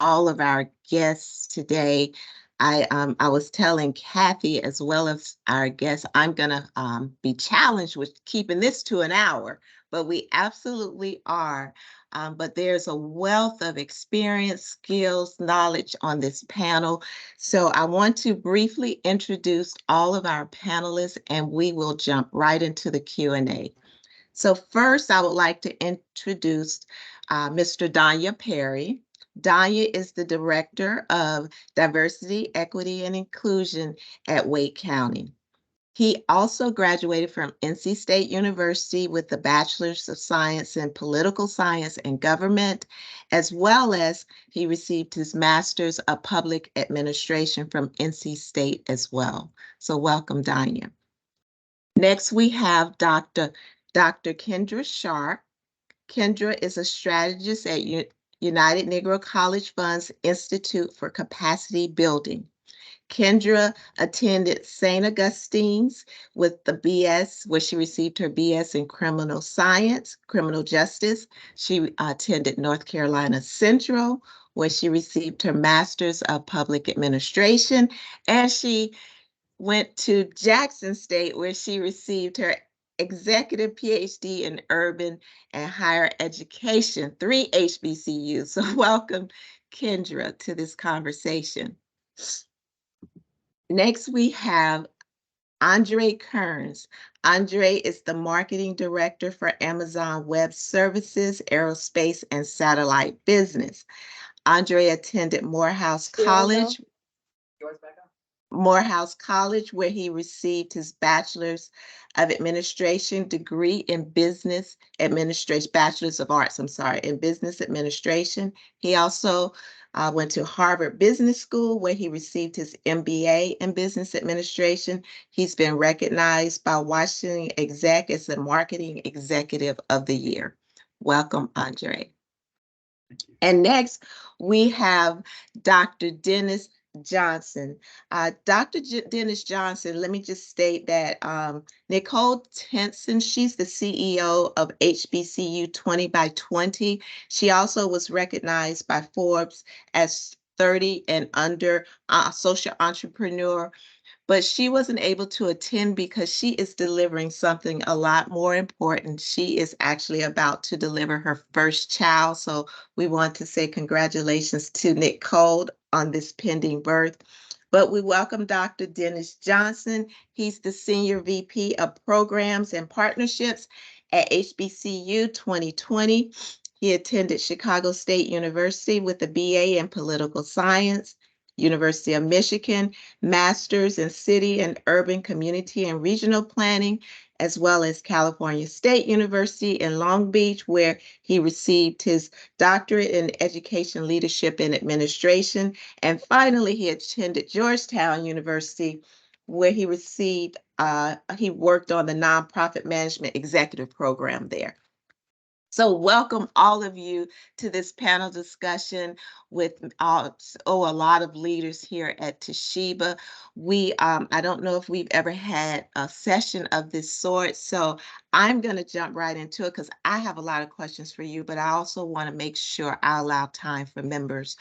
all of our guests today. I was telling Kathy as well as our guests, I'm gonna be challenged with keeping this to an hour, but we absolutely are. But there's a wealth of experience, skills, knowledge on this panel. So I want to briefly introduce all of our panelists, and we will jump right into the Q&A. So first, I would like to introduce Mr. Danya Perry. Danya is the Director of Diversity, Equity, and Inclusion at Wake County. He also graduated from NC State University with a Bachelor's of Science in Political Science and Government, as well as he received his Master's of Public Administration from NC State as well. So welcome, Danya. Next, we have Dr. Kendra Sharp. Kendra is a strategist at United Negro College Fund's Institute for Capacity Building. Kendra attended St. Augustine's with the BS, where she received her BS in criminal science, criminal justice. She attended North Carolina Central, where she received her Master's of Public Administration, and she went to Jackson State, where she received her executive PhD in urban and higher education, 3 HBCUs. So welcome, Kendra, to this conversation. Next, we have Andre Kearns. Andre is the marketing director for Amazon Web Services, Aerospace, and Satellite Business. Andre attended Morehouse College. Morehouse College, where he received his Bachelor's of Administration degree in Business Administration, Bachelor's of Arts, in Business Administration. He also went to Harvard Business School, where he received his MBA in Business Administration. He's been recognized by Washington Exec as the Marketing Executive of the Year. Welcome, Andre. And next, we have Dr. Dennis Johnson. Dr. Dennis Johnson, let me just state that Nicole Tenson, she's the CEO of HBCU 20 by 20. She also was recognized by Forbes as 30 and under social entrepreneur, but she wasn't able to attend because she is delivering something a lot more important. She is actually about to deliver her first child. So we want to say congratulations to Nicole on this pending birth. But we welcome Dr. Dennis Johnson. He's the Senior VP of Programs and Partnerships at HBCU 2020. He attended Chicago State University with a BA in Political Science, University of Michigan, Master's in City and Urban Community and Regional Planning, as well as California State University in Long Beach, where he received his doctorate in Education Leadership and Administration. And finally, he attended Georgetown University, where he received, he worked on the Nonprofit Management Executive Program there. So welcome all of you to this panel discussion with a lot of leaders here at Toshiba. I don't know if we've ever had a session of this sort, so I'm going to jump right into it because I have a lot of questions for you, but I also want to make sure I allow time for members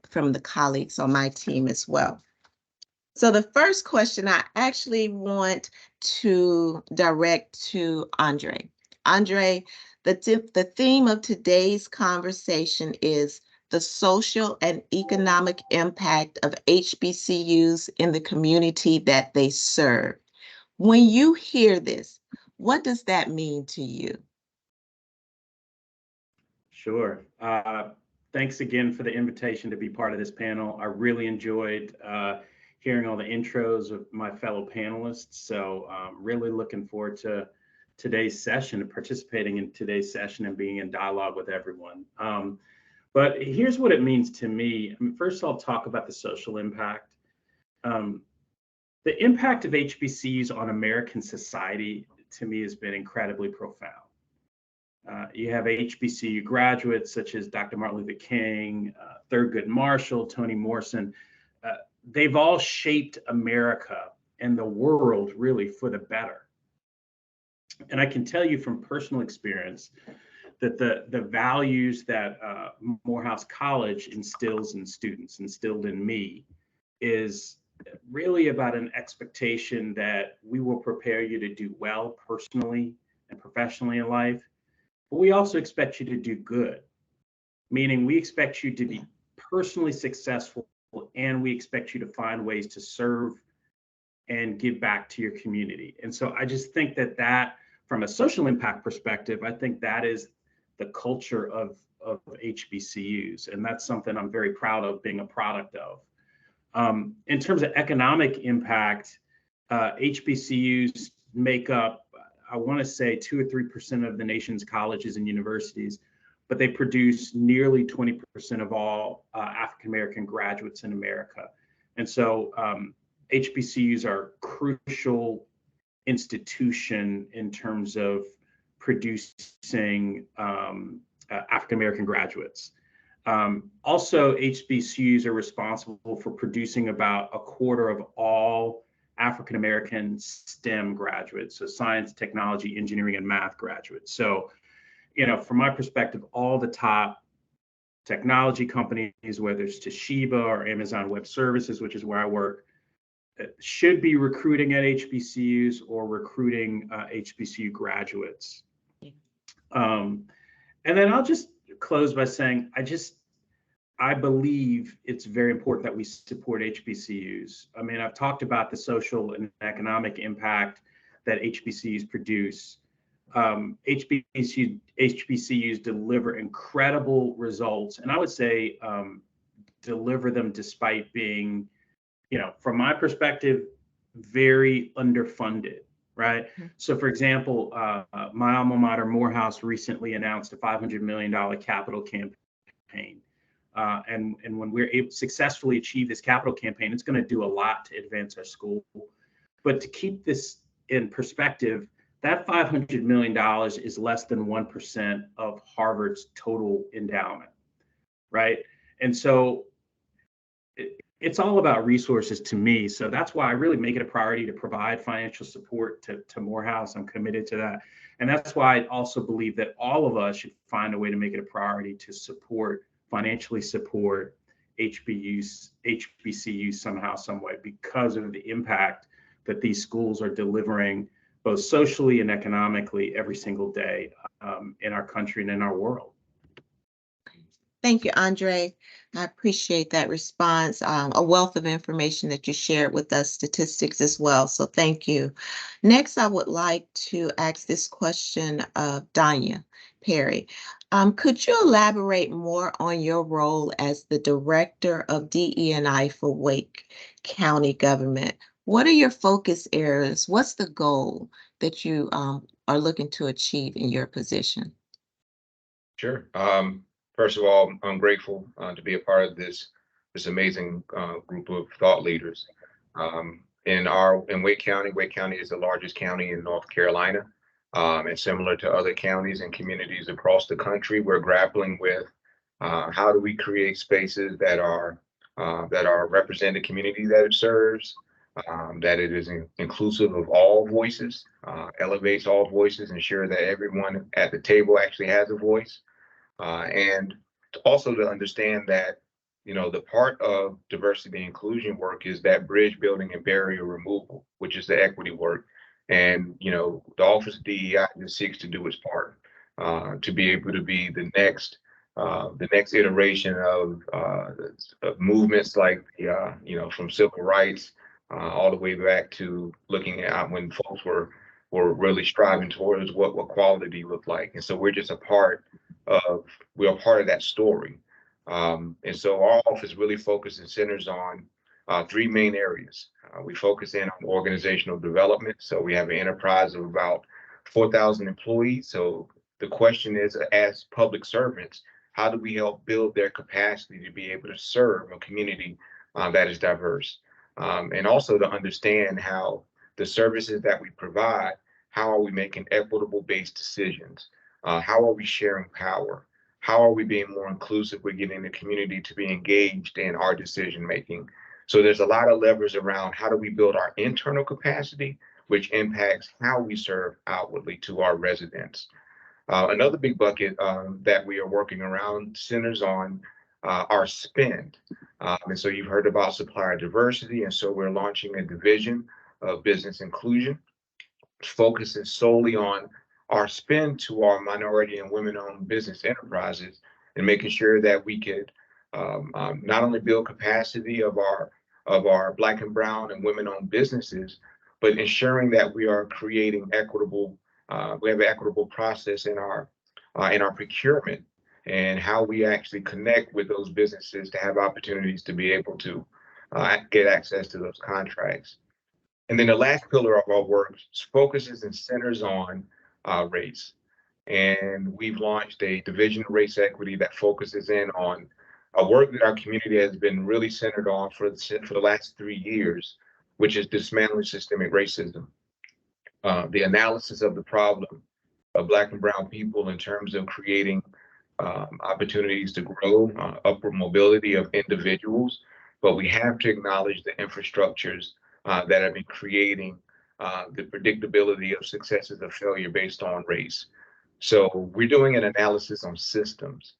from the colleagues on my team as well. So the first question I actually want to direct to Andre. Andre, the theme of today's conversation is the social and economic impact of HBCUs in the community that they serve. When you hear this, what does that mean to you? Sure. Thanks again for the invitation to be part of this panel. I really enjoyed hearing all the intros of my fellow panelists. So really looking forward to today's session and participating in today's session and being in dialogue with everyone. But here's what it means to me. First, I'll talk about the social impact. The impact of HBCUs on American society, to me, has been incredibly profound. You have HBCU graduates such as Dr. Martin Luther King, Thurgood Marshall, Toni Morrison. They've all shaped America and the world really for the better. And I can tell you from personal experience that the values that Morehouse College instilled in me, is really about an expectation that we will prepare you to do well personally and professionally in life, but we also expect you to do good, meaning we expect you to be personally successful, and we expect you to find ways to serve and give back to your community. And so I just think that from a social impact perspective, I think that is the culture of HBCUs. And that's something I'm very proud of being a product of. In terms of economic impact, HBCUs make up, I want to say, 2 or 3% of the nation's colleges and universities, but they produce nearly 20% of all African American graduates in America. And so HBCUs are crucial institution in terms of producing African American graduates. Also, HBCUs are responsible for producing about a quarter of all African American STEM graduates, so science, technology, engineering, and math graduates. So, from my perspective, all the top technology companies, whether it's Toshiba or Amazon Web Services, which is where I work, should be recruiting at HBCUs or recruiting HBCU graduates. And then I'll just close by saying, I believe it's very important that we support HBCUs. I mean, I've talked about the social and economic impact that HBCUs produce. HBCUs deliver incredible results, and I would say deliver them despite being, from my perspective, very underfunded, right? Mm-hmm. So, for example, my alma mater, Morehouse, recently announced a $500 million capital campaign. And when we're able to successfully achieve this capital campaign, it's going to do a lot to advance our school. But to keep this in perspective, that $500 million is less than 1% of Harvard's total endowment, right? And so it's all about resources to me. So that's why I really make it a priority to provide financial support to Morehouse. I'm committed to that. And that's why I also believe that all of us should find a way to make it a priority to financially support HBCUs somehow, some way, because of the impact that these schools are delivering both socially and economically every single day in our country and in our world. Thank you, Andre. I appreciate that response. A wealth of information that you shared with us, statistics as well. So thank you. Next, I would like to ask this question of Danya Perry. Could you elaborate more on your role as the Director of DE&I for Wake County Government? What are your focus areas? What's the goal that you are looking to achieve in your position? Sure. First of all, I'm grateful to be a part of this amazing group of thought leaders. In Wake County is the largest county in North Carolina, and similar to other counties and communities across the country, we're grappling with how do we create spaces that are represent the community that it serves, that it is inclusive of all voices, elevates all voices, ensure that everyone at the table actually has a voice. And also to understand that, the part of diversity and inclusion work is that bridge building and barrier removal, which is the equity work. And, the Office of DEI just seeks to do its part to be able to be the next iteration of movements like, from civil rights all the way back to looking at when folks were really striving towards what quality looked like. And so we're just a part of that story. And so our office really focuses and centers on 3 main areas. We focus in on organizational development. So we have an enterprise of about 4,000 employees. So the question is, as public servants, how do we help build their capacity to be able to serve a community that is diverse? And also to understand how the services that we provide, how are we making equitable based decisions? How are we sharing power? How are we being more inclusive with getting the community to be engaged in our decision making? So there's a lot of levers around how do we build our internal capacity, which impacts how we serve outwardly to our residents. Another big bucket that we are working around centers on our spend. And so you've heard about supplier diversity, and so we're launching a division of business inclusion, which focuses solely on our spend to our minority and women-owned business enterprises, and making sure that we could not only build capacity of our Black and Brown and women-owned businesses, but ensuring that we are creating equitable. We have an equitable process in our procurement and how we actually connect with those businesses to have opportunities to be able to get access to those contracts. And then the last pillar of our work focuses and centers on race. And we've launched a division of race equity that focuses in on a work that our community has been really centered on for the last 3 years, which is dismantling systemic racism. The analysis of the problem of Black and Brown people in terms of creating opportunities to grow, upward mobility of individuals, but we have to acknowledge the infrastructures that have been creating the predictability of successes or failure based on race. So we're doing an analysis on systems.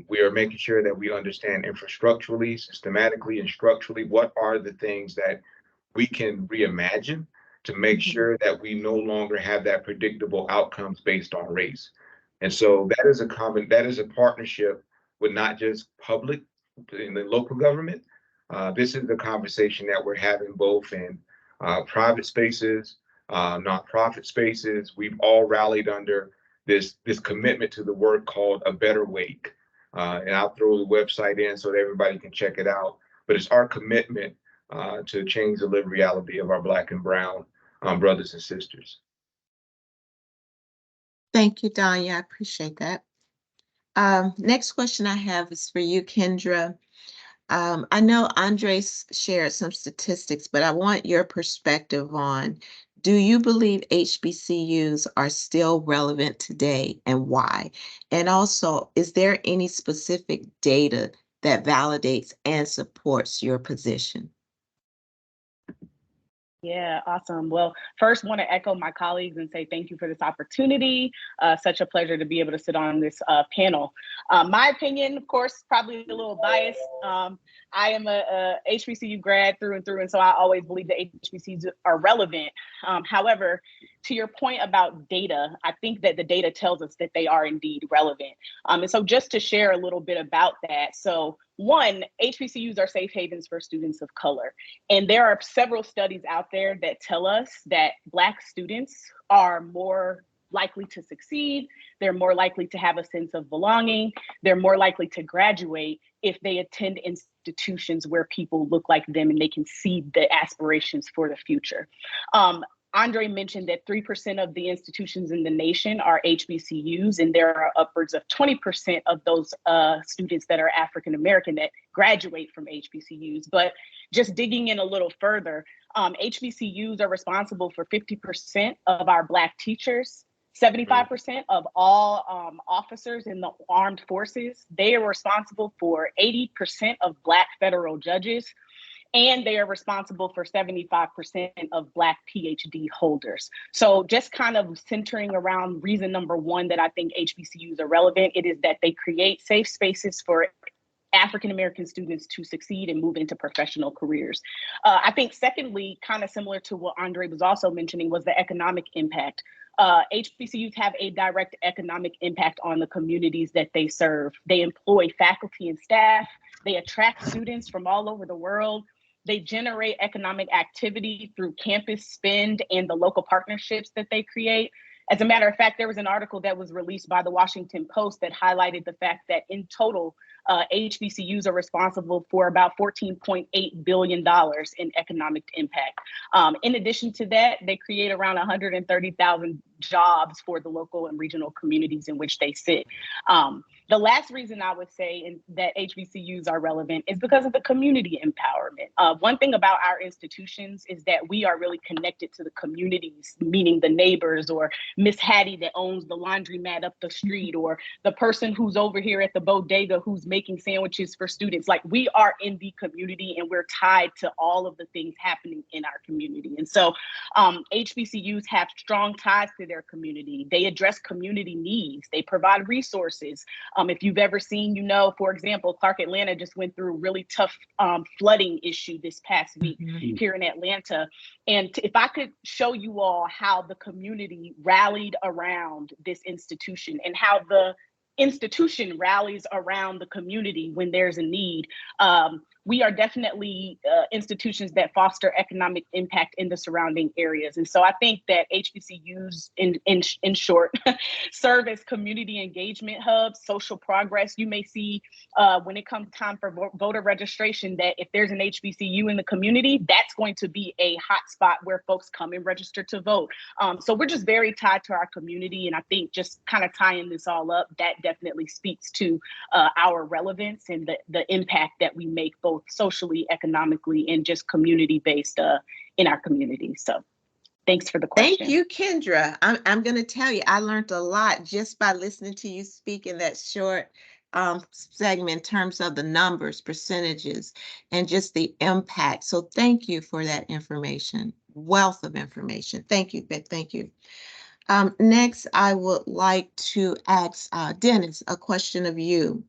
We are making sure that we understand infrastructurally, systematically, and structurally what are the things that we can reimagine to make sure that we no longer have that predictable outcomes based on race. And so that is a partnership with not just public in the local government. This is the conversation that we're having both in private spaces, nonprofit spaces. We've all rallied under this commitment to the work called A Better Wake. And I'll throw the website in so that everybody can check it out. But it's our commitment to change the lived reality of our Black and Brown brothers and sisters. Thank you, Danya. I appreciate that. Next question I have is for you, Kendra. I know Andres shared some statistics, but I want your perspective on, do you believe HBCUs are still relevant today and why? And also, is there any specific data that validates and supports your position? Yeah, awesome. Well, first, want to echo my colleagues and say thank you for this opportunity. Such a pleasure to be able to sit on this panel. My opinion, of course, probably a little biased. I am a HBCU grad through and through, and so I always believe that HBCUs are relevant. However, to your point about data, I think that the data tells us that they are indeed relevant. And so just to share a little bit about that. So one, HBCUs are safe havens for students of color. And there are several studies out there that tell us that Black students are more likely to succeed. They're more likely to have a sense of belonging. They're more likely to graduate if they attend institutions where people look like them and they can see the aspirations for the future. Andre mentioned that 3% of the institutions in the nation are HBCUs, and there are upwards of 20% of those students that are African American that graduate from HBCUs. But just digging in a little further, HBCUs are responsible for 50% of our Black teachers, 75% of all officers in the armed forces. They are responsible for 80% of Black federal judges, and they are responsible for 75% of Black PhD holders. So just kind of centering around reason number one that I think HBCUs are relevant, it is that they create safe spaces for African-American students to succeed and move into professional careers. I think secondly, kind of similar to what Andre was also mentioning, was the economic impact. HBCUs have a direct economic impact on the communities that they serve. They employ faculty and staff. They attract students from all over the world. They generate economic activity through campus spend and the local partnerships that they create. As a matter of fact, there was an article that was released by the Washington Post that highlighted the fact that in total, HBCUs are responsible for about $14.8 billion in economic impact. In addition to that, they create around 130,000 jobs for the local and regional communities in which they sit. The last reason I would say that HBCUs are relevant is because of the community empowerment. One thing about our institutions is that we are really connected to the communities, meaning the neighbors or Miss Hattie that owns the laundromat up the street, or the person who's over here at the bodega who's making sandwiches for students. Like, we are in the community and we're tied to all of the things happening in our community. And so HBCUs have strong ties to their community. They address community needs. They provide resources. If you've ever seen, for example, Clark Atlanta just went through a really tough flooding issue this past week here in Atlanta. And if I could show you all how the community rallied around this institution and how the institution rallies around the community when there's a need. We are definitely institutions that foster economic impact in the surrounding areas. And so I think that HBCUs, in short, serve as community engagement hubs, social progress. You may see when it comes time for voter registration that if there's an HBCU in the community, that's going to be a hot spot where folks come and register to vote. So we're just very tied to our community. And I think just kind of tying this all up, that definitely speaks to our relevance and the impact that we make both socially, economically, and just community-based in our community. So thanks for the question. Thank you, Kendra. I'm going to tell you, I learned a lot just by listening to you speak in that short segment in terms of the numbers, percentages, and just the impact. So thank you for that information, wealth of information. Thank you, thank you. Next, I would like to ask Dennis a question of you.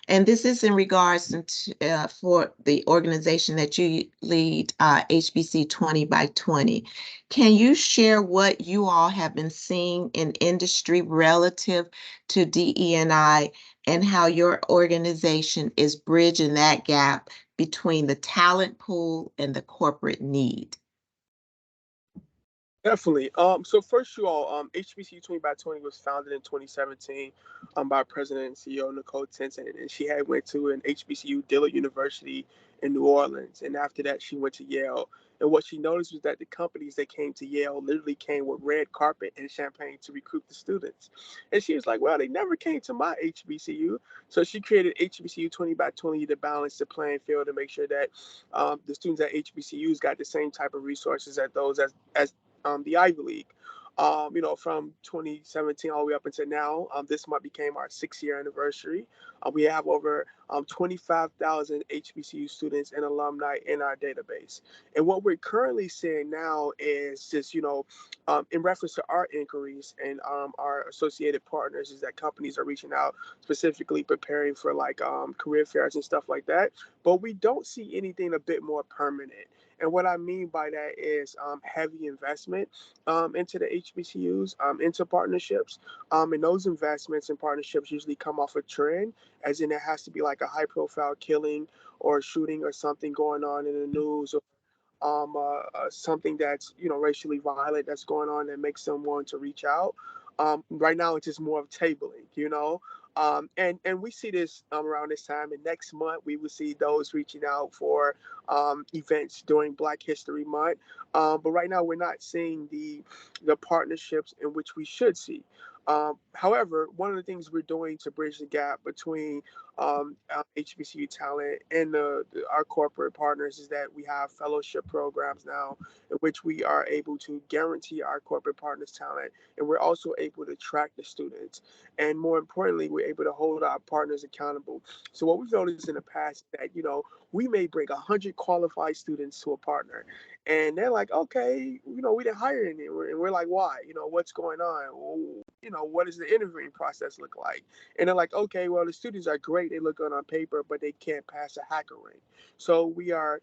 And this is in regards to, for the organization that you lead, HBC 20 by 20. Can you share what you all have been seeing in industry relative to DE&I and how your organization is bridging that gap between the talent pool and the corporate need? Definitely. So first, you all, HBCU 20 by 20 was founded in 2017 by President and CEO Nicole Tinson, and she had went to an HBCU Dillard University in New Orleans, and after that, she went to Yale. And what she noticed was that the companies that came to Yale literally came with red carpet and champagne to recruit the students. And she was like, well, they never came to my HBCU. So she created HBCU 20 by 20 to balance the playing field to make sure that the students at HBCUs got the same type of resources as those as the Ivy League. From 2017 all the way up until now, this month became our 6-year anniversary. We have over 25,000 HBCU students and alumni in our database. And what we're currently seeing now is just, in reference to our inquiries and our associated partners, is that companies are reaching out specifically preparing for career fairs and stuff like that. But we don't see anything a bit more permanent. And what I mean by that is heavy investment into the HBCUs, into partnerships. And those investments and partnerships usually come off a trend, as in it has to be like a high profile killing or shooting or something going on in the news, or something that's racially violent that's going on that makes them want to reach out. Right now, it's just more of tabling, and we see this around this time. And next month, we will see those reaching out for events during Black History Month. But right now, we're not seeing the partnerships in which we should see. However, one of the things we're doing to bridge the gap between HBCU talent and our corporate partners is that we have fellowship programs now in which we are able to guarantee our corporate partners talent, and we're also able to track the students. And more importantly, we're able to hold our partners accountable. So what we've noticed in the past is that, we may bring 100 qualified students to a partner, and they're like, okay, we didn't hire any. And we're like, why? What's going on? What does the interviewing process look like? And they're like, okay, well, the students are great. They look good on paper, but they can't pass a hacker rank. So we are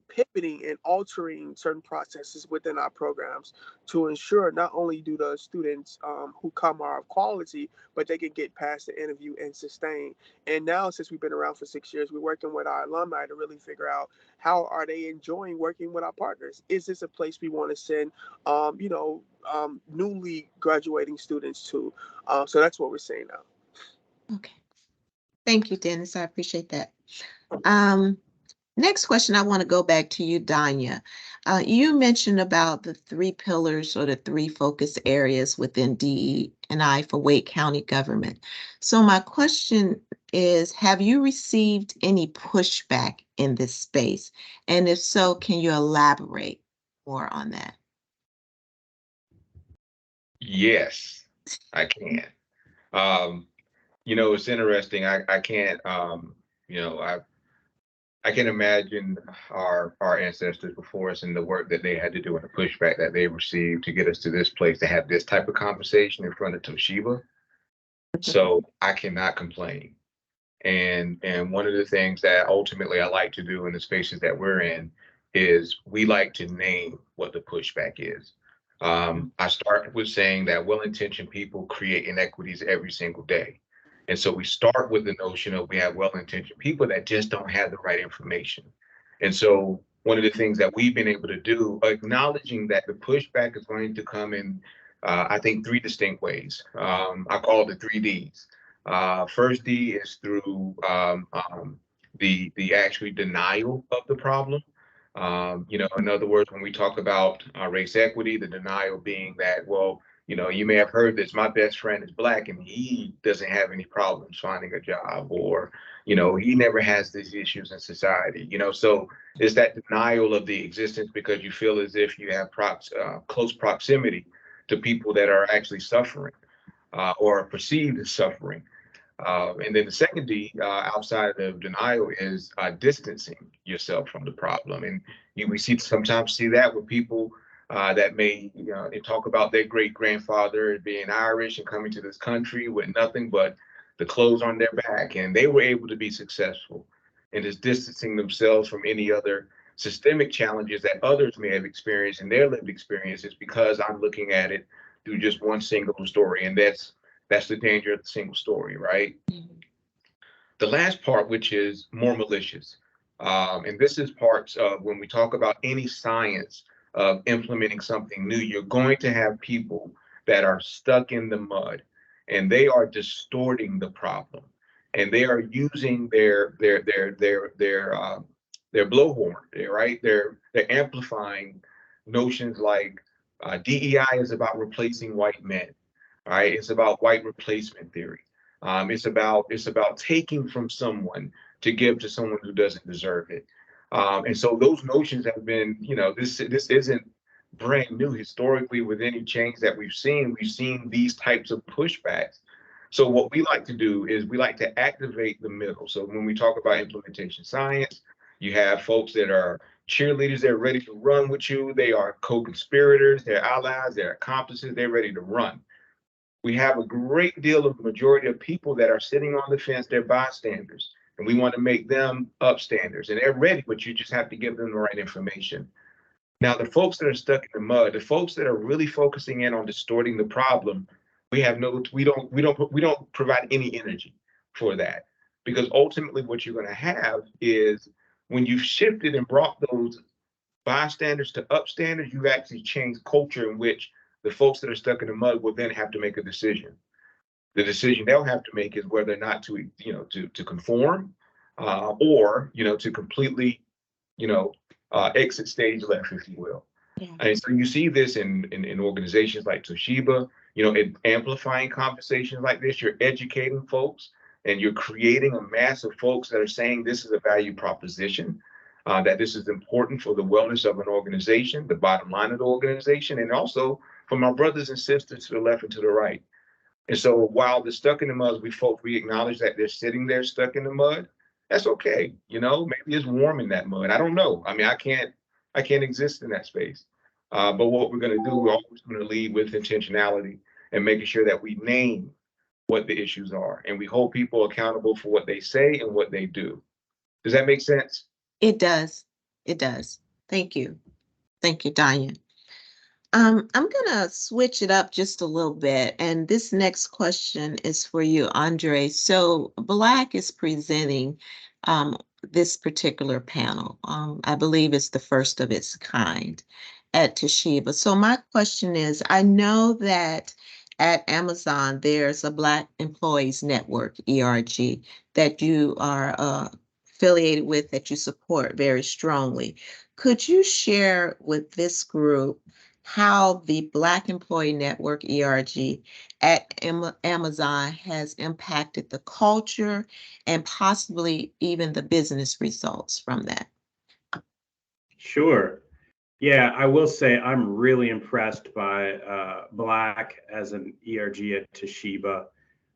pivoting and altering certain processes within our programs to ensure not only do the students who come are of quality, but they can get past the interview and sustain. And now, since we've been around for 6 years, we're working with our alumni to really figure out how are they enjoying working with our partners. Is this a place we want to send, newly graduating students to? So that's what we're saying now. Okay. Thank you, Dennis. I appreciate that. Next question, I want to go back to you, Danya. You mentioned about the 3 pillars or the 3 focus areas within DE&I for Wake County government. So my question is, have you received any pushback in this space? And if so, can you elaborate more on that? Yes, I can. It's interesting. I can't, I can imagine our ancestors before us and the work that they had to do and the pushback that they received to get us to this place to have this type of conversation in front of Toshiba. So I cannot complain. And one of the things that ultimately I like to do in the spaces that we're in is we like to name what the pushback is. I start with saying that well-intentioned people create inequities every single day. And so we start with the notion of we have well-intentioned people that just don't have the right information. And so one of the things that we've been able to do, acknowledging that the pushback is going to come in, I think, three distinct ways. I call it the three Ds. First D is through the actually denial of the problem. In other words, when we talk about race equity, the denial being that, well, you may have heard this, my best friend is Black and he doesn't have any problems finding a job, or, he never has these issues in society, so it's that denial of the existence because you feel as if you have close proximity to people that are actually suffering or perceived as suffering. And then the second D, outside of denial, is distancing yourself from the problem. And we sometimes see that with people that may they talk about their great grandfather being Irish and coming to this country with nothing but the clothes on their back, and they were able to be successful and just distancing themselves from any other systemic challenges that others may have experienced in their lived experiences because I'm looking at it through just one single story, and that's the danger of the single story, right? The last part, which is more malicious, and this is parts of when we talk about any science of implementing something new, you're going to have people that are stuck in the mud, and they are distorting the problem, and they are using their blowhorn, right? They're amplifying notions like DEI is about replacing white men, right? It's about white replacement theory. It's about taking from someone to give to someone who doesn't deserve it. And so those notions have been, this isn't brand new historically with any change that we've seen. We've seen these types of pushbacks. So what we like to do is we like to activate the middle. So when we talk about implementation science, you have folks that are cheerleaders, they're ready to run with you. They are co-conspirators, they're allies, they're accomplices, they're ready to run. We have a great deal of majority of people that are sitting on the fence, they're bystanders, and we want to make them upstanders, and they're ready, but you just have to give them the right information. Now, the folks that are stuck in the mud, the folks that are really focusing in on distorting the problem, we don't provide any energy for that, because ultimately what you're going to have is when you've shifted and brought those bystanders to upstanders, you've actually changed culture in which the folks that are stuck in the mud will then have to make a decision. The decision they'll have to make is whether or not to conform, or to completely exit stage left, if you will. Yeah. And so you see this in organizations like Toshiba, amplifying conversations like this. You're educating folks, and you're creating a mass of folks that are saying this is a value proposition, that this is important for the wellness of an organization, the bottom line of the organization, and also for my brothers and sisters to the left and to the right. And so while the stuck in the mud, we acknowledge that they're sitting there stuck in the mud. That's okay. Maybe it's warm in that mud. I don't know. I mean, I can't exist in that space. But what we're going to do, we're always going to lead with intentionality and making sure that we name what the issues are, and we hold people accountable for what they say and what they do. Does that make sense? It does. It does. Thank you. Thank you, Diane. I'm gonna switch it up just a little bit, and this next question is for you, Andre. So Black is presenting this particular panel. I believe it's the first of its kind at Toshiba. So my question is, I know that at Amazon there's a Black Employees Network, ERG, that you are affiliated with, that you support very strongly. Could you share with this group how the Black Employee Network, ERG, at Amazon has impacted the culture and possibly even the business results from that? Sure. Yeah, I will say I'm really impressed by Black as an ERG at Toshiba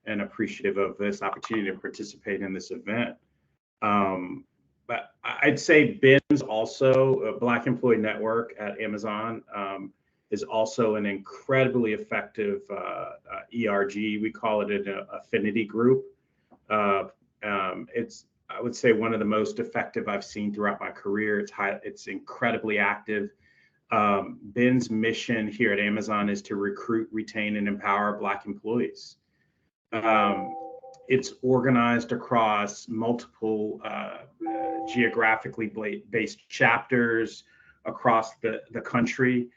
and appreciative of this opportunity to participate in this event. Um, but I'd say BIN's also a Black Employee Network at Amazon is also an incredibly effective ERG. We call it an affinity group. It's, I would say, one of the most effective I've seen throughout my career. It's incredibly active. BIN's mission here at Amazon is to recruit, retain, and empower Black employees. It's organized across multiple geographically based chapters across the country.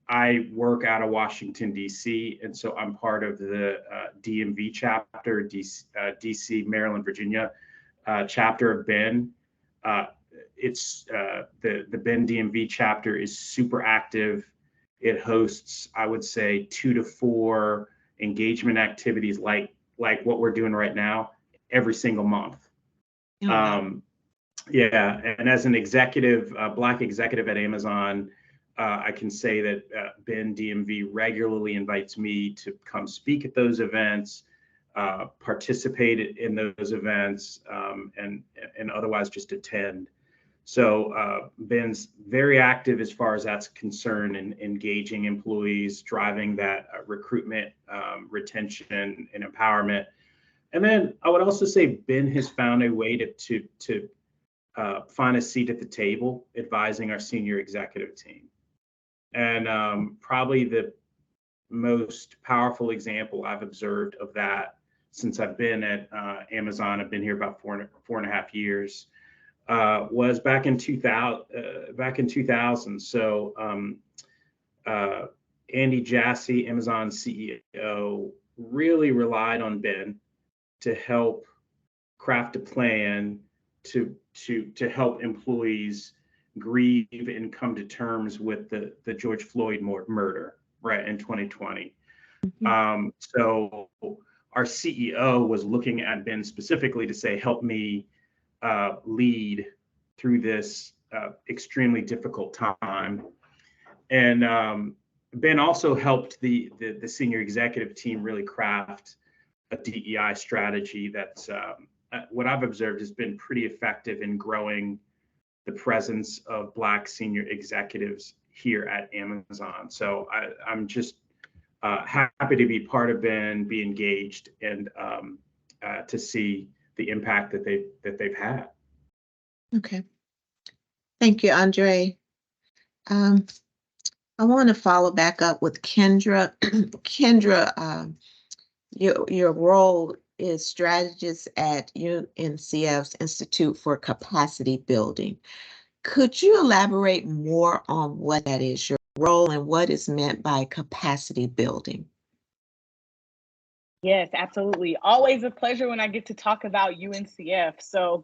I work out of Washington, D.C., and so I'm part of the DMV chapter, D.C., Maryland, Virginia chapter of BIN. It's the BIN DMV chapter is super active. It hosts, I would say, 2 to 4 engagement activities like what we're doing right now every single month. Oh, wow. Yeah, and as an executive, Black executive at Amazon, I can say that BIN DMV regularly invites me to come speak at those events, participate in those events, and otherwise just attend. So BIN's very active as far as that's concerned in engaging employees, driving that recruitment, retention, and empowerment. And then I would also say BIN has found a way to find a seat at the table, advising our senior executive team. And probably the most powerful example I've observed of that since I've been at Amazon, I've been here about four and a half years, was back in 2000. So Andy Jassy, Amazon CEO, really relied on BIN to help craft a plan to help employees grieve and come to terms with the George Floyd murder, right, in 2020. Mhm. So our CEO was looking at BIN specifically to say, help me lead through this extremely difficult time. And BIN also helped the senior executive team really craft a DEI strategy that's what I've observed has been pretty effective in growing the presence of Black senior executives here at Amazon. So I'm just happy to be part of BIN, be engaged, and to see the impact that they've had. Okay. Thank you, Andre. I want to follow back up with Kendra. Kendra, your role is strategist at UNCF's Institute for Capacity Building. Could you elaborate more on what that is, your role, and what is meant by capacity building? Yes, absolutely. Always a pleasure when I get to talk about UNCF. So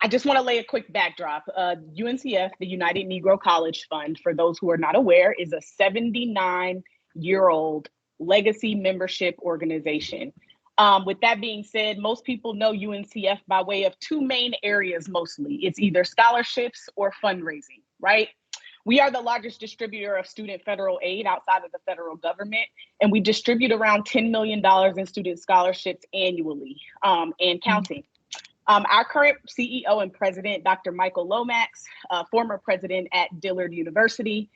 I just want to lay a quick backdrop. UNCF, the United Negro College Fund, for those who are not aware, is a 79-year-old legacy membership organization. With that being said, most people know UNCF by way of 2 main areas mostly. It's either scholarships or fundraising, right? We are the largest distributor of student federal aid outside of the federal government, and we distribute around $10 million in student scholarships annually and counting. Our current CEO and president, Dr. Michael Lomax, former president at Dillard University,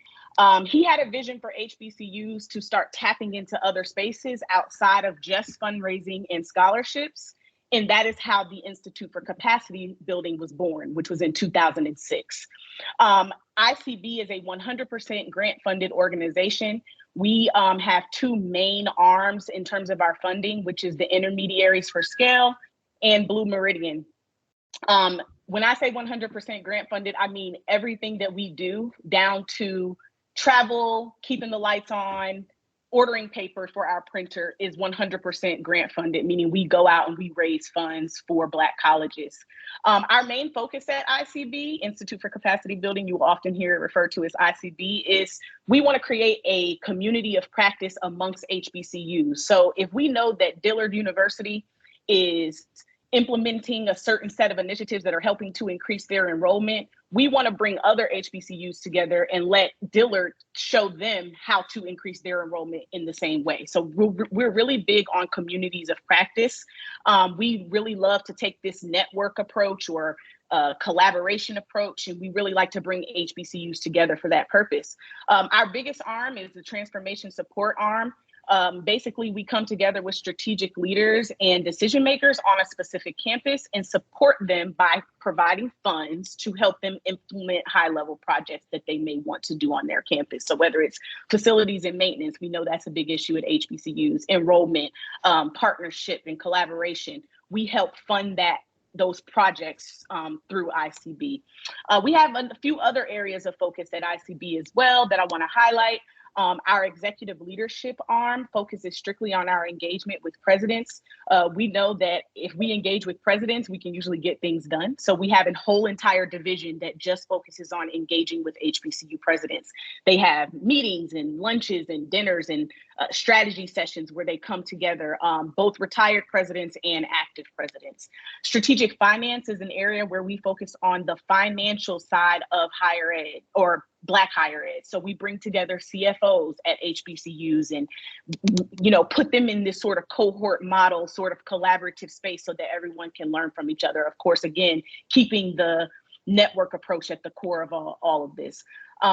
he had a vision for HBCUs to start tapping into other spaces outside of just fundraising and scholarships. And that is how the Institute for Capacity Building was born, which was in 2006. ICB is a 100% grant-funded organization. We have 2 main arms in terms of our funding, which is the Intermediaries for Scale and Blue Meridian. When I say 100% grant funded, I mean everything that we do, down to travel, keeping the lights on, ordering paper for our printer, is 100% grant funded, meaning we go out and we raise funds for Black colleges. Our main focus at ICB, Institute for Capacity Building, you will often hear it referred to as ICB, is we want to create a community of practice amongst HBCUs. So if we know that Dillard University is implementing a certain set of initiatives that are helping to increase their enrollment, we want to bring other HBCUs together and let Dillard show them how to increase their enrollment in the same way. So we're really big on communities of practice. We really love to take this network approach or collaboration approach, and we really like to bring HBCUs together for that purpose. Our biggest arm is the transformation support arm. Basically, we come together with strategic leaders and decision makers on a specific campus and support them by providing funds to help them implement high-level projects that they may want to do on their campus. So whether it's facilities and maintenance, we know that's a big issue at HBCUs, enrollment, partnership and collaboration. We help fund those projects through ICB. We have a few other areas of focus at ICB as well that I want to highlight. Our executive leadership arm focuses strictly on our engagement with presidents. We know that if we engage with presidents, we can usually get things done. So we have a whole entire division that just focuses on engaging with HBCU presidents. They have meetings and lunches and dinners and strategy sessions where they come together, both retired presidents and active presidents. Strategic finance is an area where we focus on the financial side of higher ed or Black higher ed. So we bring together CFOs at HBCUs and, put them in this sort of cohort model, sort of collaborative space so that everyone can learn from each other. Of course, again, keeping the network approach at the core of all of this.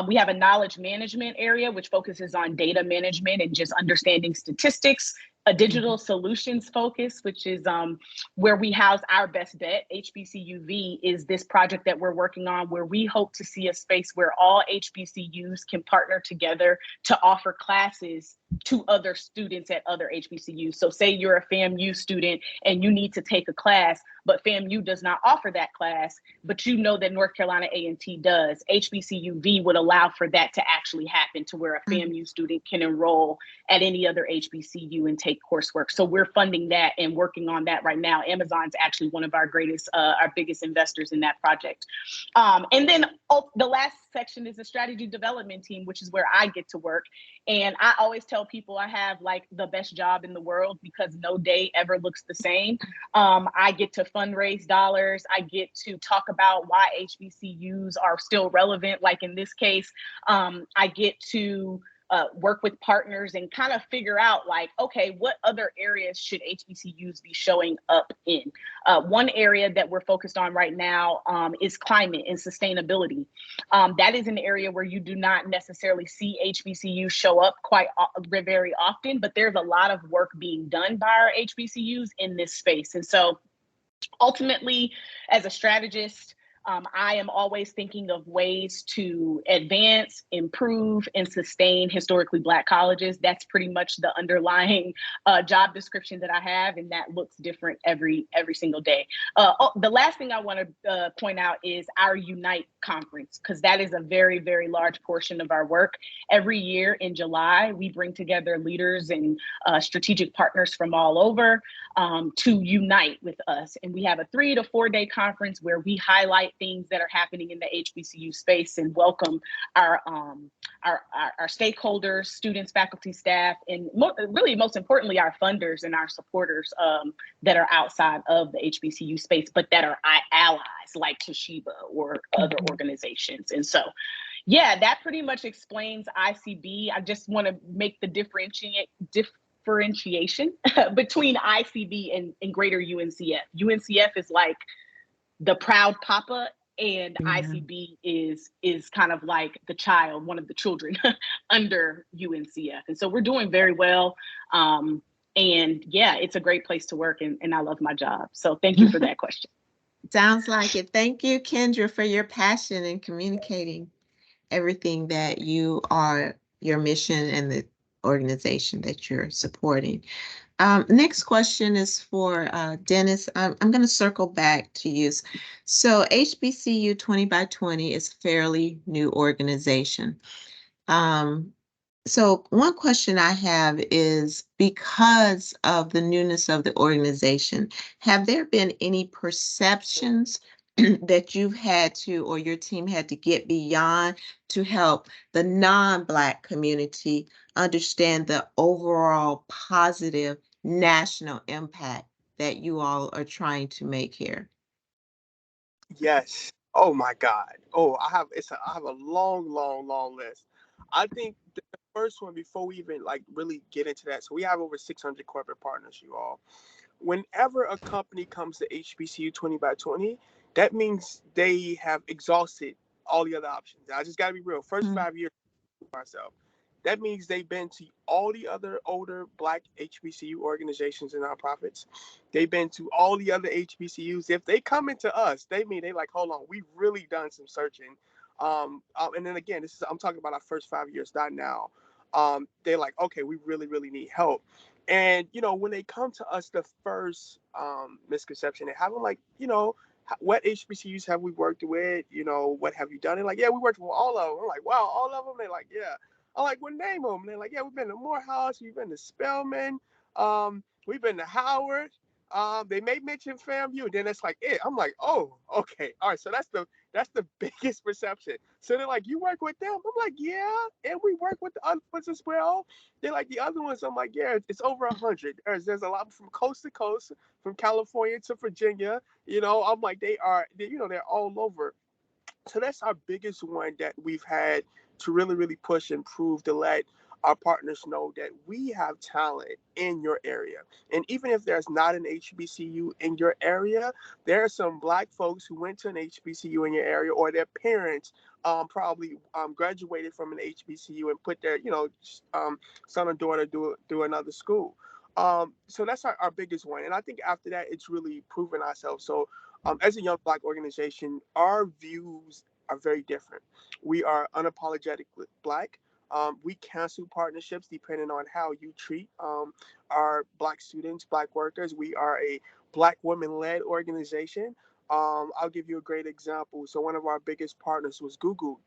We have a knowledge management area, which focuses on data management and just understanding statistics. A digital solutions focus, which is where we house our best bet. HBCUV is this project that we're working on where we hope to see a space where all HBCUs can partner together to offer classes to other students at other HBCUs. So say you're a FAMU student and you need to take a class, but FAMU does not offer that class, but you know that North Carolina A&T does. HBCUV would allow for that to actually happen to where a FAMU student can enroll at any other HBCU and take coursework. So we're funding that and working on that right now. Amazon's actually one of our biggest investors in that project. And then the last section is the strategy development team, which is where I get to work. And I always tell people I have like the best job in the world because no day ever looks the same. I get to fundraise dollars. I get to talk about why HBCUs are still relevant. Like in this case, I get to work with partners and kind of figure out like, okay, what other areas should HBCUs be showing up in? One area that we're focused on right now is climate and sustainability. That is an area where you do not necessarily see HBCUs show up very often, but there's a lot of work being done by our HBCUs in this space. And so ultimately, as a strategist, I am always thinking of ways to advance, improve, and sustain historically Black colleges. That's pretty much the underlying job description that I have, and that looks different every single day. The last thing I want to point out is our Unite conference, because that is a very, very large portion of our work. Every year in July, we bring together leaders and strategic partners from all over to unite with us. And we have a 3 to 4 day conference where we highlight things that are happening in the HBCU space and welcome our stakeholders, students, faculty, staff, and really most importantly, our funders and our supporters that are outside of the HBCU space, but that are allies like Toshiba or other organizations. And so, yeah, that pretty much explains ICB. I just want to make the differentiation between ICB and greater UNCF. UNCF is like the proud papa, and ICB is kind of like the child, one of the children under UNCF. And so we're doing very well. And yeah, it's a great place to work, and I love my job. So thank you for that question. Sounds like it. Thank you, Kendra, for your passion in communicating everything that your mission and the organization that you're supporting. Next question is for Dennis. I'm going to circle back to you. So HBCU 20 by 20 is a fairly new organization. So one question I have is, because of the newness of the organization, have there been any perceptions that you've had to, or your team had to get beyond to help the non-Black community understand the overall positive national impact that you all are trying to make here? Yes. Oh my God. Oh, I have a long list. I think the first one, before we even like really get into that, so we have over 600 corporate partners, you all. Whenever a company comes to HBCU 20 by 20, that means they have exhausted all the other options. I just got to be real. First Mm. 5 years myself. That means they've been to all the other older Black HBCU organizations and nonprofits. They've been to all the other HBCUs. If they come into us, they mean they like, hold on, we've really done some searching. And then again, I'm talking about our first 5 years, not now. They're like, okay, we really need help. And when they come to us, the first misconception they have, I'm like, what HBCUs have we worked with? What have you done? And like, yeah, we worked with all of them. I'm like, wow, all of them. They're like, yeah. I'm like, well, name them. And they're like, yeah, we've been to Morehouse, we've been to Spelman, we've been to Howard. They may mention FAMU. Then it's like it. I'm like, oh, okay, all right. So that's the biggest perception. So they're like, you work with them? I'm like, yeah, and we work with the other ones as well. They're like the other ones. I'm like, yeah, it's over 100. There's a lot from coast to coast, from California to Virginia. I'm like, they're all over. So that's our biggest one that we've had to really push and prove to let our partners know that we have talent in your area. And even if there's not an HBCU in your area, there are some Black folks who went to an HBCU in your area, or their parents probably graduated from an HBCU and put their son or daughter do another school. So that's our biggest one. And I think after that, it's really proven ourselves. So as a young Black organization, our views are very different. We are unapologetically Black. We cancel partnerships depending on how you treat our Black students, Black workers. We are a Black women-led organization. I'll give you a great example. So one of our biggest partners was Google,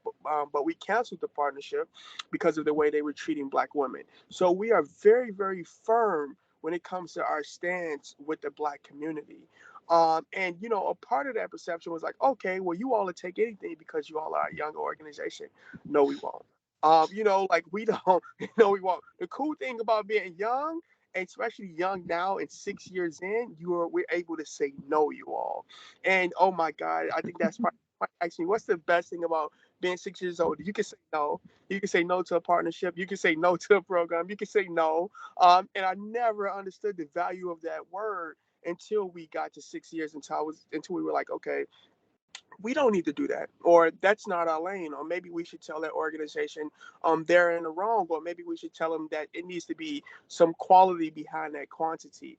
but we canceled the partnership because of the way they were treating Black women. So we are very firm when it comes to our stance with the Black community. And a part of that perception was like, okay, well, you all will take anything because you all are a younger organization. No, we won't. Like we don't. No, we won't. The cool thing about being young, and especially young now and 6 years in, we're able to say no, you all. And oh my God, I think that's probably actually what's the best thing about being 6 years old? You can say no. You can say no to a partnership. You can say no to a program. You can say no. And I never understood the value of that word until we got to 6 years, until we were like, okay, we don't need to do that, or that's not our lane, or maybe we should tell that organization they're in the wrong, or maybe we should tell them that it needs to be some quality behind that quantity.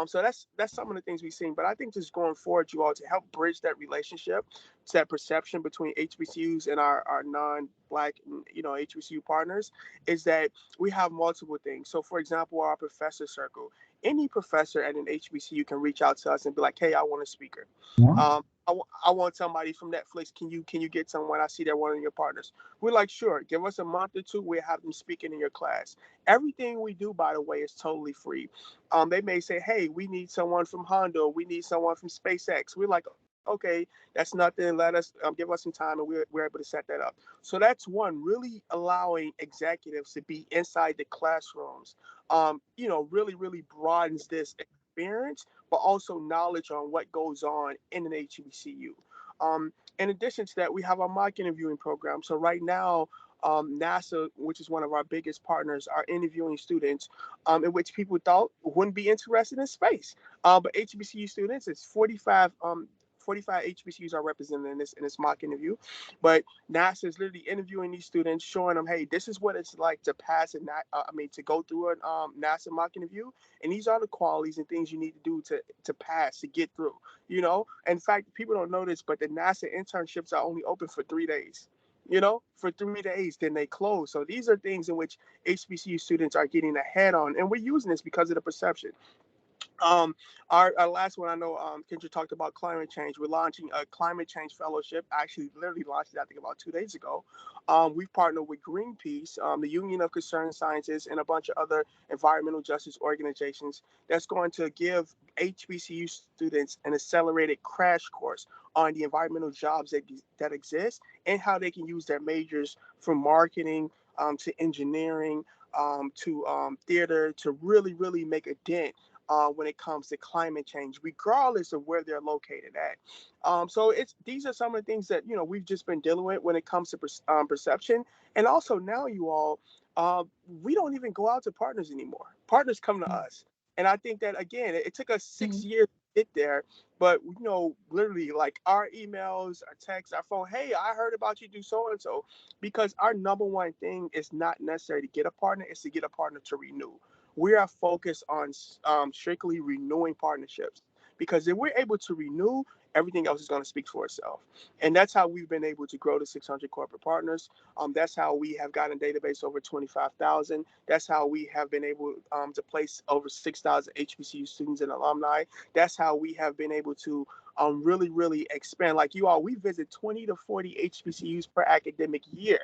So that's some of the things we've seen. But I think just going forward, you all, to help bridge that relationship, to that perception between HBCUs and our non-Black, HBCU partners, is that we have multiple things. So, for example, our professor circle. Any professor at an HBCU can reach out to us and be like, "Hey, I want a speaker. I want somebody from Netflix. Can you get someone? I see they're one of your partners." We're like, sure. Give us a month or two. We'll have them speaking in your class. Everything we do, by the way, is totally free. They may say, hey, we need someone from Honda. We need someone from SpaceX. We're like, okay, that's nothing. Let us give us some time, and we're able to set that up. So that's one, really allowing executives to be inside the classrooms. Really broadens this experience, but also knowledge on what goes on in an HBCU. In addition to that, we have our mock interviewing program. So right now, NASA, which is one of our biggest partners, are interviewing students in which people thought wouldn't be interested in space. But HBCU students, it's 45 HBCUs are represented in this mock interview, but NASA is literally interviewing these students, showing them, hey, this is what it's like to pass to go through a NASA mock interview, and these are the qualities and things you need to do to pass, to get through. In fact, people don't know this, but the NASA internships are only open for 3 days. For 3 days, then they close. So these are things in which HBCU students are getting ahead on, and we're using this because of the perception. Um, our last one, I know Kendra talked about climate change. We're launching a climate change fellowship. Actually, literally launched it, I think, about 2 days ago. We've partnered with Greenpeace, the Union of Concerned Scientists, and a bunch of other environmental justice organizations that's going to give HBCU students an accelerated crash course on the environmental jobs that exist, and how they can use their majors from marketing to engineering to theater to really make a dent when it comes to climate change, regardless of where they're located at. So these are some of the things that we've just been dealing with when it comes to perception, and also now you all, we don't even go out to partners anymore. Partners come to us, and I think that again, it took us 6 years to get there, but literally like our emails, our texts, our phone. Hey, I heard about you do so and so, because our number one thing is not necessarily to get a partner; it's to get a partner to renew. We are focused on strictly renewing partnerships, because if we're able to renew, everything else is going to speak for itself. And that's how we've been able to grow to 600 corporate partners. That's how we have gotten a database over 25,000. That's how we have been able to place over 6,000 HBCU students and alumni. That's how we have been able to really, really expand. Like you all, we visit 20 to 40 HBCUs per academic year.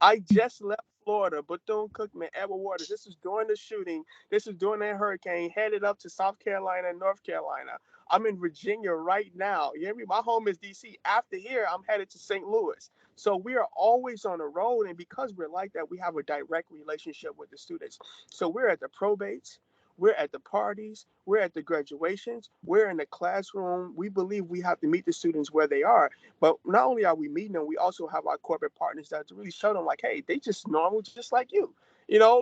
I just left Florida, Bethune-Cookman, Edward Waters. This was during the shooting. This was during that hurricane, headed up to South Carolina and North Carolina. I'm in Virginia right now. You hear me? My home is DC. After here, I'm headed to St. Louis. So we are always on the road. And because we're like that, we have a direct relationship with the students. So we're at the probates. We're at the parties. We're at the graduations. We're in the classroom. We believe we have to meet the students where they are. But not only are we meeting them, we also have our corporate partners that to really show them like, hey, they just normal, just like you.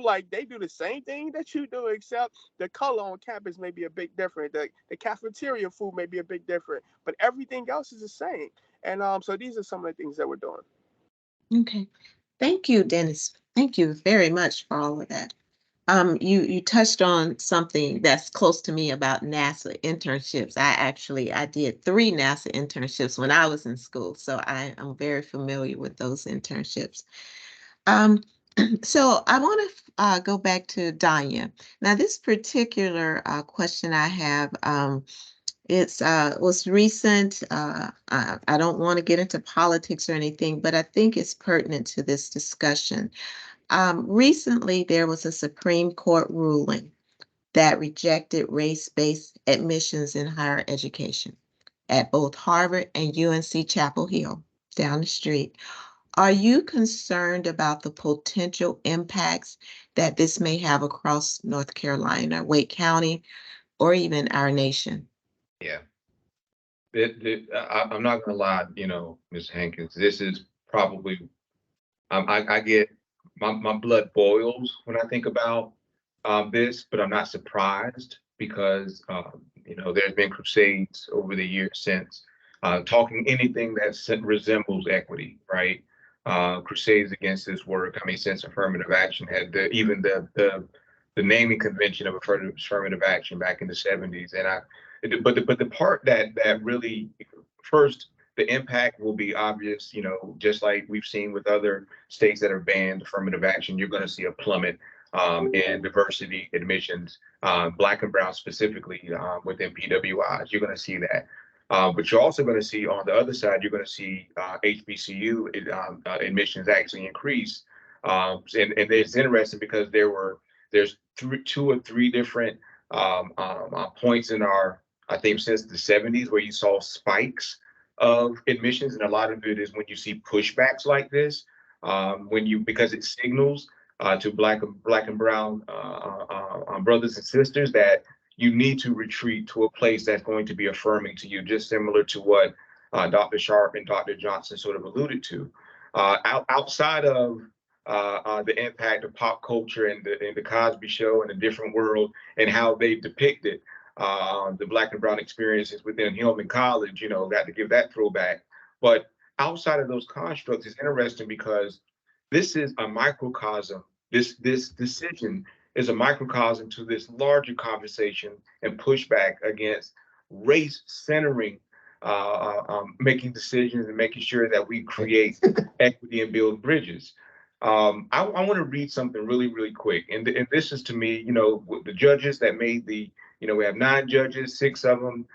Like they do the same thing that you do, except the color on campus may be a bit different. The cafeteria food may be a bit different, but everything else is the same. And so these are some of the things that we're doing. Okay. Thank you, Dennis. Thank you very much for all of that. You touched on something that's close to me about NASA internships. I did 3 NASA internships when I was in school, so I am very familiar with those internships. Um, so I want to go back to Danya. Now, this particular question I have, it's was recent. I don't want to get into politics or anything, but I think it's pertinent to this discussion. Recently, there was a Supreme Court ruling that rejected race-based admissions in higher education at both Harvard and UNC Chapel Hill down the street. Are you concerned about the potential impacts that this may have across North Carolina, Wake County, or even our nation? Yeah. I'm not gonna lie, Ms. Hankins, this is probably, I get, my blood boils when I think about this, but I'm not surprised because, there's been crusades over the years since talking anything that resembles equity, right? Crusades against this work. I mean, since affirmative action had even the naming convention of affirmative action back in the 70s. But the part that really, first, the impact will be obvious, just like we've seen with other states that have banned affirmative action. You're going to see a plummet in diversity admissions, Black and Brown specifically within PWIs. You're going to see that. But you're also going to see on the other side, you're going to see HBCU admissions actually increase. And it's interesting because there's 2 or 3 different points in I think since the 70s where you saw spikes of admissions, and a lot of it is when you see pushbacks like this, because it signals to Black and Brown brothers and sisters that you need to retreat to a place that's going to be affirming to you, just similar to what Dr. Sharp and Dr. Johnson sort of alluded to. Outside of the impact of pop culture and the Cosby Show and a different world and how they depicted the Black and Brown experiences within Hillman College, got to give that throwback. But outside of those constructs, it's interesting because this is a microcosm. This decision is a microcosm to this larger conversation and pushback against race centering, making decisions and making sure that we create equity and build bridges. I want to read something really, really quick. And this is to me, the judges that made we have 9 judges, 6 of them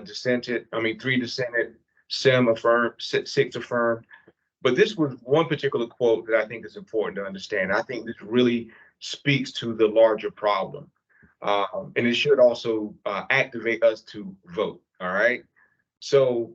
dissented. 3 dissented, 7 affirmed, 6 affirmed. But this was one particular quote that I think is important to understand. I think this really speaks to the larger problem. And it should also activate us to vote. All right. So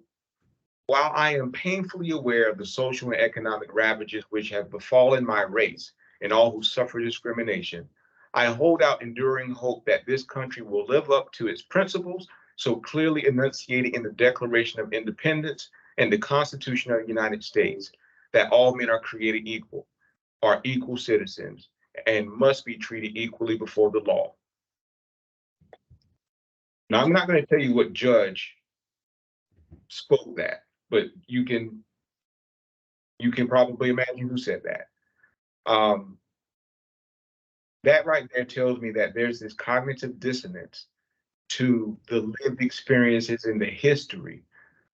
while I am painfully aware of the social and economic ravages which have befallen my race and all who suffer discrimination, I hold out enduring hope that this country will live up to its principles, so clearly enunciated in the Declaration of Independence and the Constitution of the United States, that all men are created equal, are equal citizens, and must be treated equally before the law. Now, I'm not going to tell you what judge spoke that, but you can probably imagine who said that. That right there tells me that there's this cognitive dissonance to the lived experiences and the history,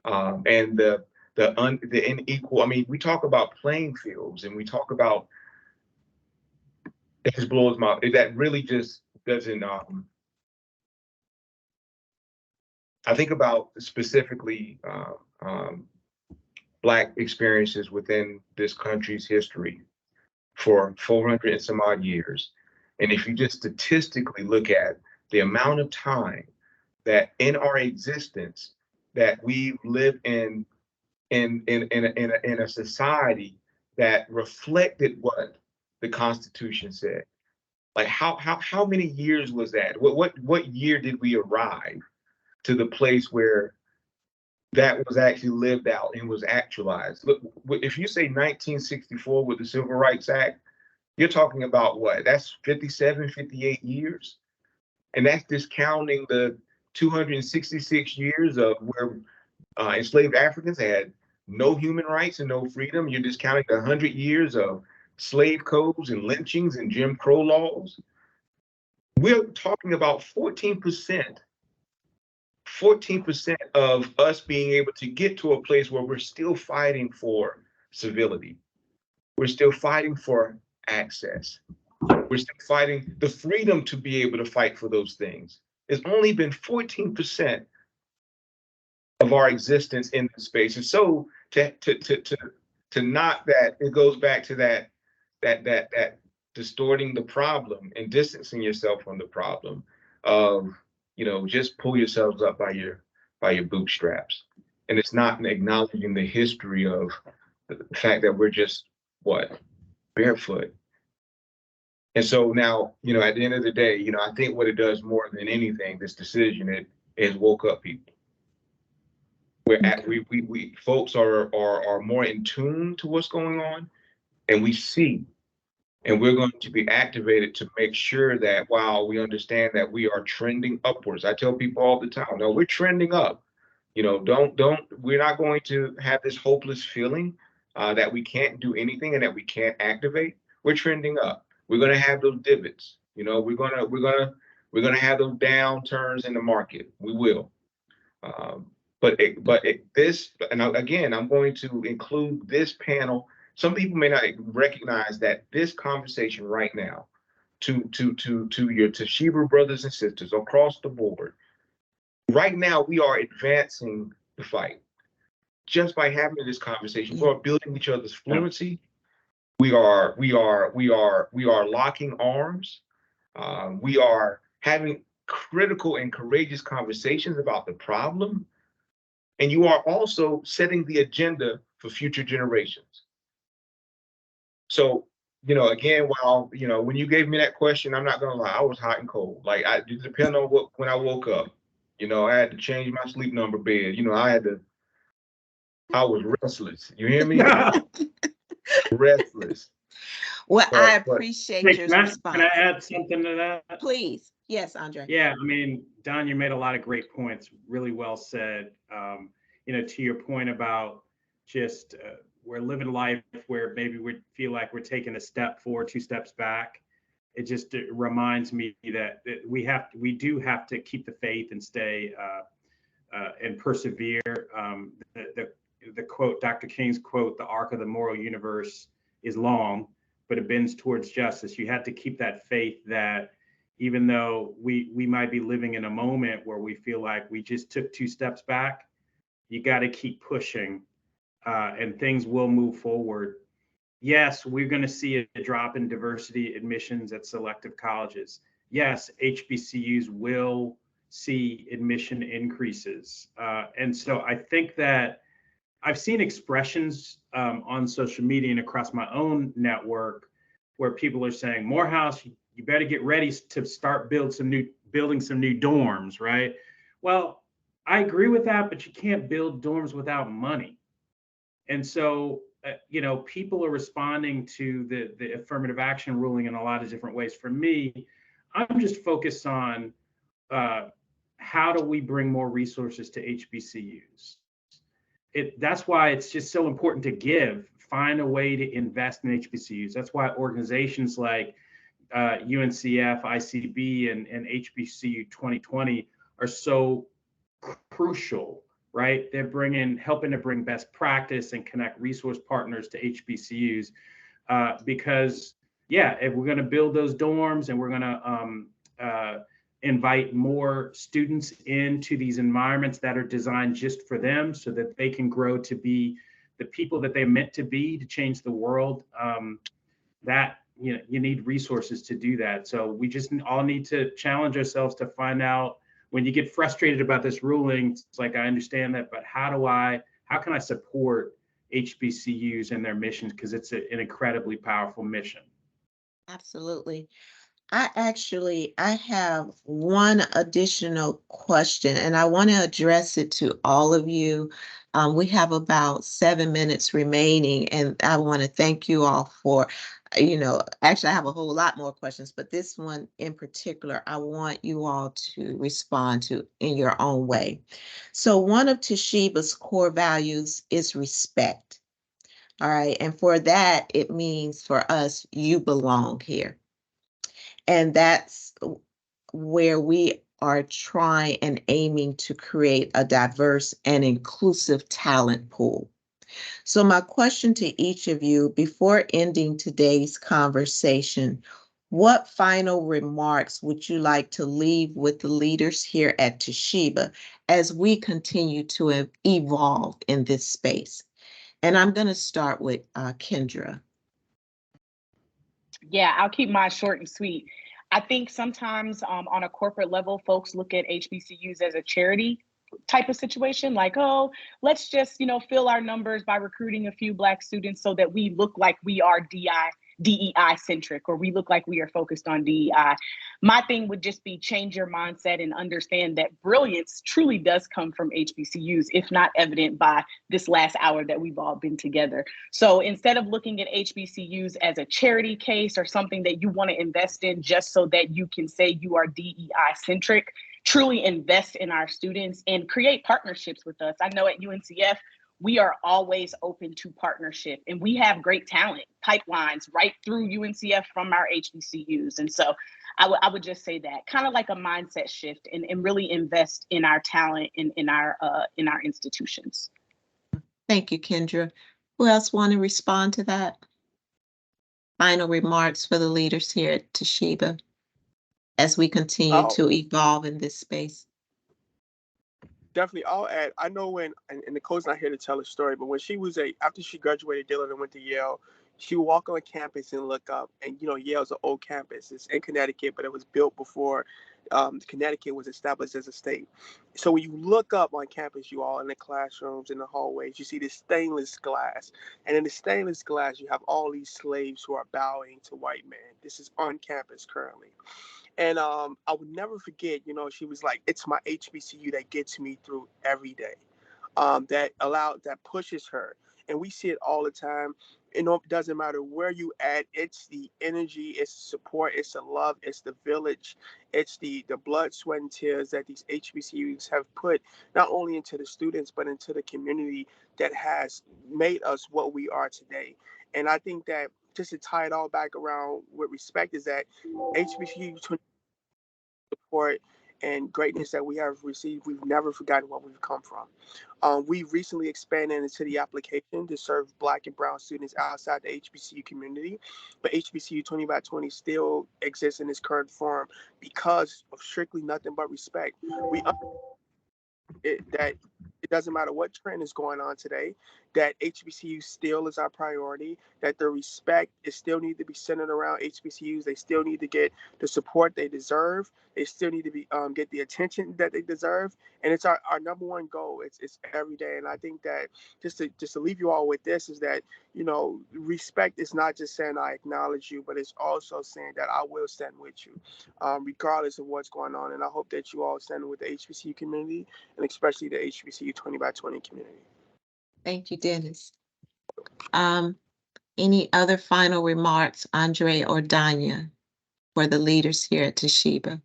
and the unequal. I mean, we talk about playing fields, and we talk about, it just blows my, that really just doesn't. I think about specifically Black experiences within this country's history for 400 and some odd years. And if you just statistically look at the amount of time that in our existence that we live in a society that reflected what the Constitution said. Like how many years was that? What year did we arrive to the place where that was actually lived out and was actualized? Look, if you say 1964 with the Civil Rights Act, you're talking about what? That's 57, 58 years. And that's discounting the 266 years of where enslaved Africans had no human rights and no freedom. You're discounting the 100 years of slave codes and lynchings and Jim Crow laws. We're talking about 14% of us being able to get to a place where we're still fighting for civility. We're still fighting for access. We're still fighting the freedom to be able to fight for those things. It's only been 14% of our existence in this space. And so to not that, it goes back to that distorting the problem and distancing yourself from the problem of, just pull yourselves up by your bootstraps. And it's not acknowledging the history of the fact that we're just barefoot. And so now, at the end of the day, I think what it does more than anything, this decision, it has woke up people. We folks are more in tune to what's going on, and we see, and we're going to be activated to make sure that while we understand that we are trending upwards. I tell people all the time, no, we're trending up. We're not going to have this hopeless feeling that we can't do anything and that we can't activate. We're trending up. We're going to have those divots. We're going to have those downturns in the market. We will. This, and again, I'm going to include this panel. Some people may not recognize that this conversation right now, to your Toshiba brothers and sisters across the board, right now we are advancing the fight. Just by having this conversation, we are building each other's fluency. We are locking arms. We are having critical and courageous conversations about the problem. And you are also setting the agenda for future generations. So, again, while, when you gave me that question, I'm not going to lie, I was hot and cold. Like, it depends on when I woke up. I had to change my sleep number bed. I was restless. You hear me? Restless. Well, I appreciate your response. Can I add something to that? Please. Yes, Andre. Yeah, I mean, Don, you made a lot of great points. Really well said. To your point about just we're living life where maybe we feel like we're taking a step forward, 2 steps back. It reminds me that we do have to keep the faith and stay and persevere. The quote, Dr. King's quote, "The arc of the moral universe is long, but it bends towards justice." You have to keep that faith that even though we might be living in a moment where we feel like we just took 2 steps back, you got to keep pushing and things will move forward. Yes, we're going to see a drop in diversity admissions at selective colleges. Yes, HBCUs will see admission increases. And so I think that I've seen expressions on social media and across my own network where people are saying, Morehouse, you better get ready to start building some new dorms, right? Well, I agree with that, but you can't build dorms without money. And so, people are responding to the affirmative action ruling in a lot of different ways. For me, I'm just focused on uh, how do we bring more resources to HBCUs? That's why it's just so important to find a way to invest in HBCUs. That's why organizations like UNCF, ICB, and HBCU 2020 are so crucial, right? They're helping to bring best practice and connect resource partners to HBCUs because, yeah, if we're going to build those dorms and we're going to invite more students into these environments that are designed just for them so that they can grow to be the people that they're meant to be to change the world, that you need resources to do that. So we just all need to challenge ourselves to find out, when you get frustrated about this ruling, it's like, I understand that, but how can I support HBCUs and their missions? Because it's an incredibly powerful mission. Absolutely. I have one additional question, and I want to address it to all of you. We have about 7 minutes remaining, and I want to thank you all for, actually, I have a whole lot more questions, but this one in particular, I want you all to respond to in your own way. So one of Toshiba's core values is respect. All right. And for that, it means for us, you belong here. And that's where we are trying and aiming to create a diverse and inclusive talent pool. So my question to each of you before ending today's conversation, what final remarks would you like to leave with the leaders here at Toshiba as we continue to evolve in this space? And I'm going to start with Kendra. Yeah, I'll keep mine short and sweet. I think sometimes on a corporate level, folks look at HBCUs as a charity type of situation, like, oh, let's just, fill our numbers by recruiting a few Black students so that we look like we are DEI centric, or we look like we are focused on DEI. My thing would just be change your mindset and understand that brilliance truly does come from HBCUs, if not evident by this last hour that we've all been together. So instead of looking at HBCUs as a charity case or something that you want to invest in just so that you can say you are DEI centric, truly invest in our students and create partnerships with us. I know at UNCF, we are always open to partnership, and we have great talent pipelines right through UNCF from our HBCUs. And so I would just say that kind of like a mindset shift, and really invest in our talent in our institutions. Thank you, Kendra. Who else want to respond to that? Final remarks for the leaders here at Toshiba as we continue to evolve in this space. Definitely, I'll add. I know when, and Nicole's not here to tell a story, but when she was after she graduated Dillon and went to Yale, she would walk on campus and look up, and Yale's an old campus. It's in Connecticut, but it was built before Connecticut was established as a state. So when you look up on campus, you all in the classrooms, in the hallways, you see this stainless glass, and in the stainless glass, you have all these slaves who are bowing to white men. This is on campus currently. And I would never forget, she was like, it's my HBCU that gets me through every day, that pushes her. And we see it all the time. It doesn't matter where you at. It's the energy, it's the support, it's the love, it's the village, it's the blood, sweat, and tears that these HBCUs have put not only into the students, but into the community that has made us what we are today. And I think that just to tie it all back around with respect is that HBCU support and greatness that we have received, we've never forgotten where we've come from. We recently expanded into the application to serve Black and Brown students outside the HBCU community, but HBCU 20 by 20 still exists in its current form because of strictly nothing but respect. That it doesn't matter what trend is going on today, that HBCU still is our priority, that the respect is still need to be centered around HBCUs. They still need to get the support they deserve. They still need to be get the attention that they deserve. And it's our number one goal. It's every day. And I think that just to leave you all with this is that, respect is not just saying I acknowledge you, but it's also saying that I will stand with you, regardless of what's going on. And I hope that you all stand with the HBCU community, and especially the HBCU 20 by 20 community. Thank you, Dennis. Any other final remarks, Andre or Danya, for the leaders here at Toshiba?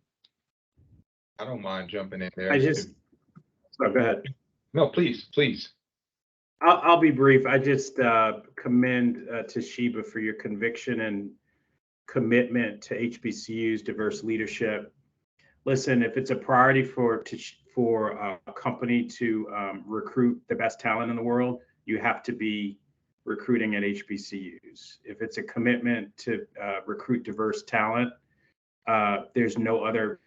I don't mind jumping in there. Oh, go ahead. No, please. I'll be brief. I just commend Toshiba for your conviction and commitment to HBCUs, diverse leadership. Listen, if it's a priority for a company to recruit the best talent in the world, you have to be recruiting at HBCUs. If it's a commitment to recruit diverse talent, there's no other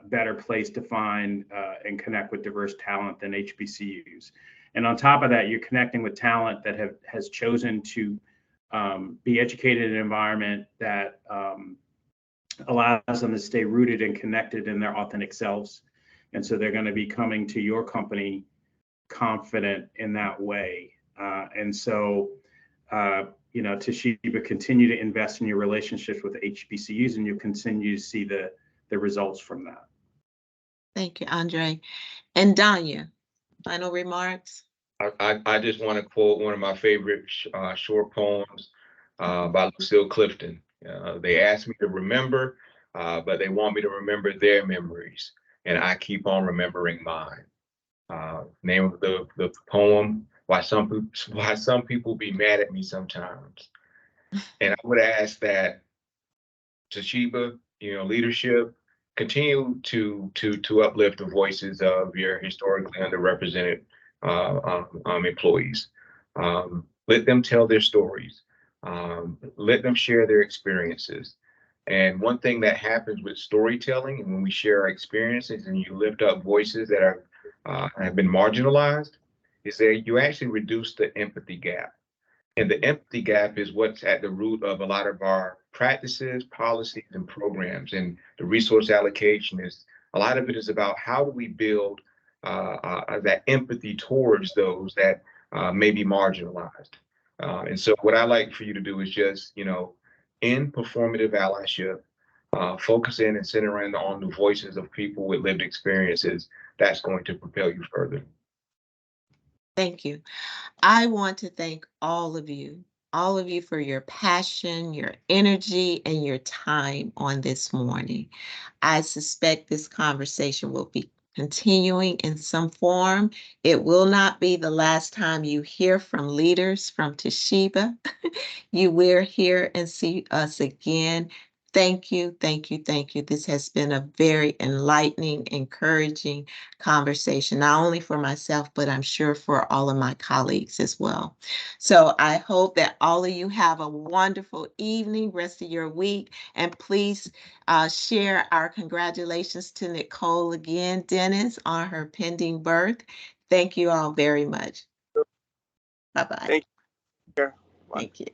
better place to find and connect with diverse talent than HBCUs. And on top of that, you're connecting with talent that has chosen to be educated in an environment that allows them to stay rooted and connected in their authentic selves. And so they're going to be coming to your company confident in that way. And so, Toshiba, continue to invest in your relationships with HBCUs, and you'll continue to see the results from that. Thank you, Andre. And Danya, final remarks? I just want to quote one of my favorite short poems by Lucille Clifton. They asked me to remember, but they want me to remember their memories, and I keep on remembering mine. Name of the poem, Why Some People Be Mad at Me Sometimes. And I would ask that Toshiba, leadership, continue to uplift the voices of your historically underrepresented employees. Let them tell their stories. Let them share their experiences. And one thing that happens with storytelling, and when we share our experiences and you lift up voices that have been marginalized, is that you actually reduce the empathy gap. And the empathy gap is what's at the root of a lot of our practices, policies, and programs. And the resource allocation a lot of it is about how do we build that empathy towards those that may be marginalized. And so what I like for you to do is just, in performative allyship, focus in and center in on the voices of people with lived experiences. That's going to propel you further. Thank you. I want to thank all of you for your passion, your energy, and your time on this morning. I suspect this conversation will be continuing in some form. It will not be the last time you hear from leaders from Toshiba. You will hear and see us again. Thank you, thank you, thank you. This has been a very enlightening, encouraging conversation, not only for myself, but I'm sure for all of my colleagues as well. So I hope that all of you have a wonderful evening, rest of your week, and please share our congratulations to Nicole again, Dennis, on her pending birth. Thank you all very much. Bye-bye. Thank you. Thank you.